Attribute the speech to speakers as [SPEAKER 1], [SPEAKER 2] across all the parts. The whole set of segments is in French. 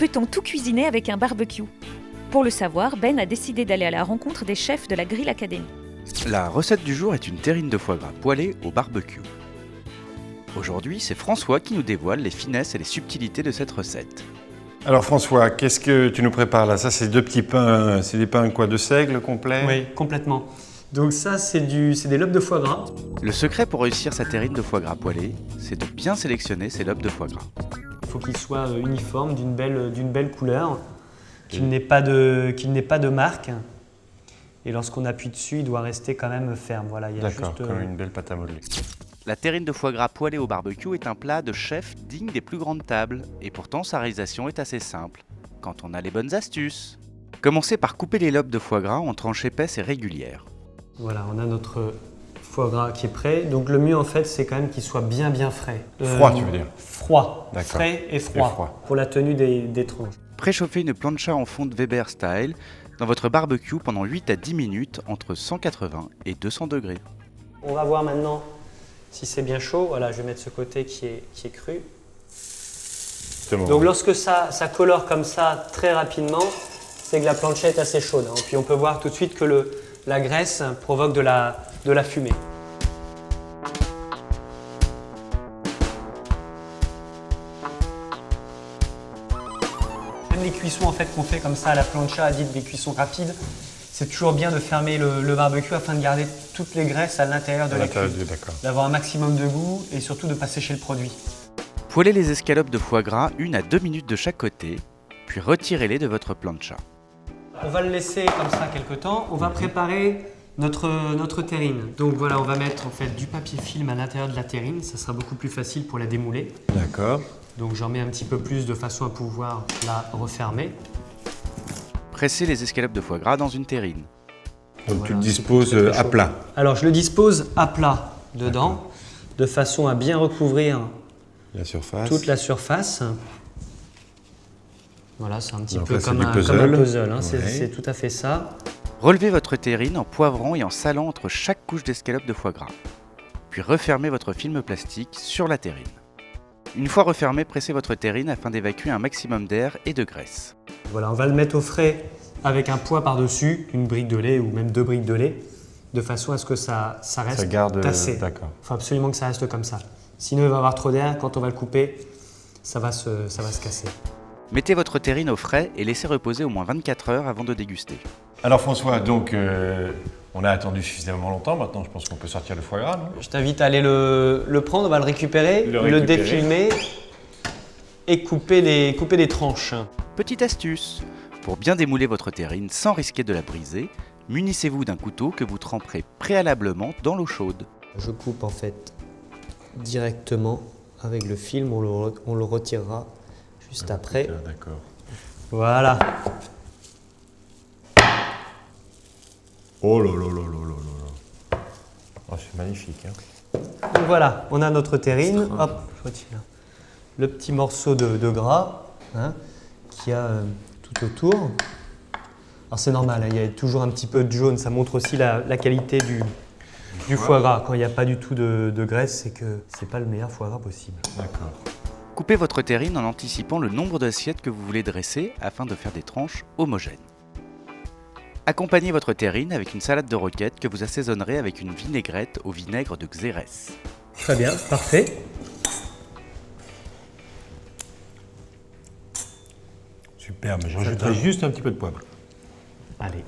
[SPEAKER 1] Peut-on tout cuisiner avec un barbecue ? Pour le savoir, Ben a décidé d'aller à la rencontre des chefs de la Grill Academy.
[SPEAKER 2] La recette du jour est une terrine de foie gras poêlée au barbecue. Aujourd'hui, c'est François qui nous dévoile les finesses et les subtilités de cette recette.
[SPEAKER 3] Alors François, qu'est-ce que tu nous prépares là ? Ça, c'est deux petits pains, c'est des pains quoi, de seigle complets ?
[SPEAKER 4] Oui, complètement. Donc ça, c'est des lobes de foie gras.
[SPEAKER 2] Le secret pour réussir sa terrine de foie gras poêlée, c'est de bien sélectionner ses lobes de foie gras.
[SPEAKER 4] Il faut qu'ils soient uniformes, d'une belle couleur, qu'il n'ait pas de marque. Et lorsqu'on appuie dessus, il doit rester quand même ferme. Voilà, il y a
[SPEAKER 3] D'accord,
[SPEAKER 4] juste,
[SPEAKER 3] comme une belle pâte à modeler.
[SPEAKER 2] La terrine de foie gras poêlée au barbecue est un plat de chef digne des plus grandes tables, et pourtant sa réalisation est assez simple, quand on a les bonnes astuces. Commencez par couper les lobes de foie gras en tranches épaisses et régulières.
[SPEAKER 4] Voilà, on a notre foie gras qui est prêt. Donc le mieux en fait, c'est quand même qu'il soit bien frais.
[SPEAKER 3] Froid, tu veux dire ?
[SPEAKER 4] Froid,
[SPEAKER 3] D'accord.
[SPEAKER 4] frais et froid, pour la tenue des tranches.
[SPEAKER 2] Préchauffez une plancha en fonte Weber Style dans votre barbecue pendant 8 à 10 minutes entre 180 et 200 degrés.
[SPEAKER 4] On va voir maintenant si c'est bien chaud. Voilà, je vais mettre ce côté qui est cru. Donc lorsque ça colore comme ça très rapidement, c'est que la plancha est assez chaude. Puis on peut voir tout de suite que la graisse provoque de la fumée. Même les cuissons en fait, qu'on fait comme ça à la plancha, dites des cuissons rapides, c'est toujours bien de fermer le barbecue afin de garder toutes les graisses à l'intérieur de la cuve, d'avoir un maximum de goût et surtout de ne pas sécher le produit.
[SPEAKER 2] Poêlez les escalopes de foie gras 1 à 2 minutes de chaque côté, puis retirez-les de votre plancha.
[SPEAKER 4] On va le laisser comme ça quelques temps. On va préparer notre terrine. Donc voilà, on va mettre en fait du papier film à l'intérieur de la terrine. Ça sera beaucoup plus facile pour la démouler.
[SPEAKER 3] D'accord.
[SPEAKER 4] Donc j'en mets un petit peu plus de façon à pouvoir la refermer.
[SPEAKER 2] Pressez les escalopes de foie gras dans une terrine.
[SPEAKER 3] Donc
[SPEAKER 4] Voilà,
[SPEAKER 3] tu le disposes à plat.
[SPEAKER 4] Alors je le dispose à plat dedans, de façon à bien recouvrir
[SPEAKER 3] La surface.
[SPEAKER 4] toute la surface. Voilà, c'est un petit
[SPEAKER 3] Donc
[SPEAKER 4] peu
[SPEAKER 3] là, c'est
[SPEAKER 4] comme
[SPEAKER 3] du
[SPEAKER 4] un
[SPEAKER 3] puzzle.
[SPEAKER 4] puzzle.
[SPEAKER 3] Ouais.
[SPEAKER 4] C'est tout à fait ça.
[SPEAKER 2] Relevez votre terrine en poivrant et en salant entre chaque couche d'escalope de foie gras. Puis refermez votre film plastique sur la terrine. Une fois refermé, pressez votre terrine afin d'évacuer un maximum d'air et de graisse.
[SPEAKER 4] Voilà, on va le mettre au frais avec un poids par-dessus, une brique de lait ou même 2 briques de lait, de façon à ce que ça reste
[SPEAKER 3] Ça garde.
[SPEAKER 4] tassé.
[SPEAKER 3] D'accord.
[SPEAKER 4] Il faut absolument que ça reste comme ça. Sinon, il va y avoir trop d'air. Quand on va le couper, ça va se casser.
[SPEAKER 2] Mettez votre terrine au frais et laissez reposer au moins 24 heures avant de déguster.
[SPEAKER 3] Alors François, donc on a attendu suffisamment longtemps. Maintenant, je pense qu'on peut sortir le foie gras, non ?
[SPEAKER 4] Je t'invite à aller le prendre, on va le récupérer, le défilmer et couper des tranches.
[SPEAKER 2] Petite astuce, pour bien démouler votre terrine sans risquer de la briser, munissez-vous d'un couteau que vous tremperez préalablement dans l'eau chaude.
[SPEAKER 4] Je coupe en fait directement avec le film, on le retirera juste après.
[SPEAKER 3] D'accord.
[SPEAKER 4] Voilà.
[SPEAKER 3] Oh là là là là là là. Oh, c'est magnifique. Hein.
[SPEAKER 4] Donc voilà, on a notre terrine. Hop, je retire le petit morceau de gras qu'il y a tout autour. Alors c'est normal, il y a toujours un petit peu de jaune, ça montre aussi la qualité du foie gras. Quand il n'y a pas du tout de graisse, c'est que c'est pas le meilleur foie gras possible.
[SPEAKER 3] D'accord.
[SPEAKER 2] Coupez votre terrine en anticipant le nombre d'assiettes que vous voulez dresser afin de faire des tranches homogènes. Accompagnez votre terrine avec une salade de roquettes que vous assaisonnerez avec une vinaigrette au vinaigre de Xérès.
[SPEAKER 4] Très bien, parfait.
[SPEAKER 3] Superbe, je rajouterai juste un petit peu de poivre.
[SPEAKER 4] Allez.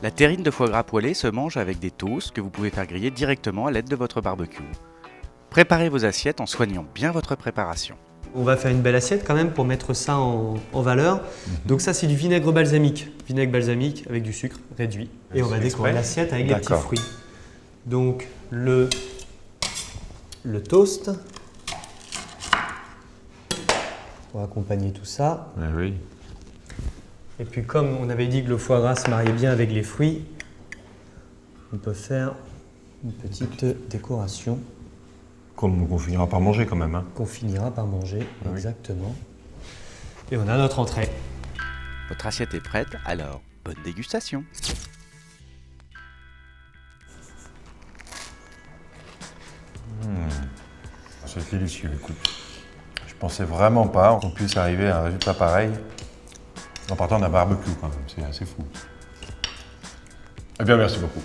[SPEAKER 2] La terrine de foie gras poêlée se mange avec des toasts que vous pouvez faire griller directement à l'aide de votre barbecue. Préparez vos assiettes en soignant bien votre préparation.
[SPEAKER 4] On va faire une belle assiette quand même pour mettre ça en valeur. Donc ça c'est du vinaigre balsamique avec du sucre réduit. Et on va décorer l'assiette avec les petits fruits. Donc le toast pour accompagner tout ça.
[SPEAKER 3] Oui.
[SPEAKER 4] Et puis comme on avait dit que le foie gras se mariait bien avec les fruits, on peut faire une petite décoration.
[SPEAKER 3] Qu'on finira par manger quand même. Hein.
[SPEAKER 4] Qu'on finira par manger,
[SPEAKER 3] oui.
[SPEAKER 4] exactement. Et on a notre entrée.
[SPEAKER 2] Votre assiette est prête, alors bonne dégustation.
[SPEAKER 3] C'est délicieux, écoute. Je pensais vraiment pas qu'on puisse arriver à un résultat pareil en partant d'un barbecue quand même, c'est assez fou. Eh bien, merci beaucoup.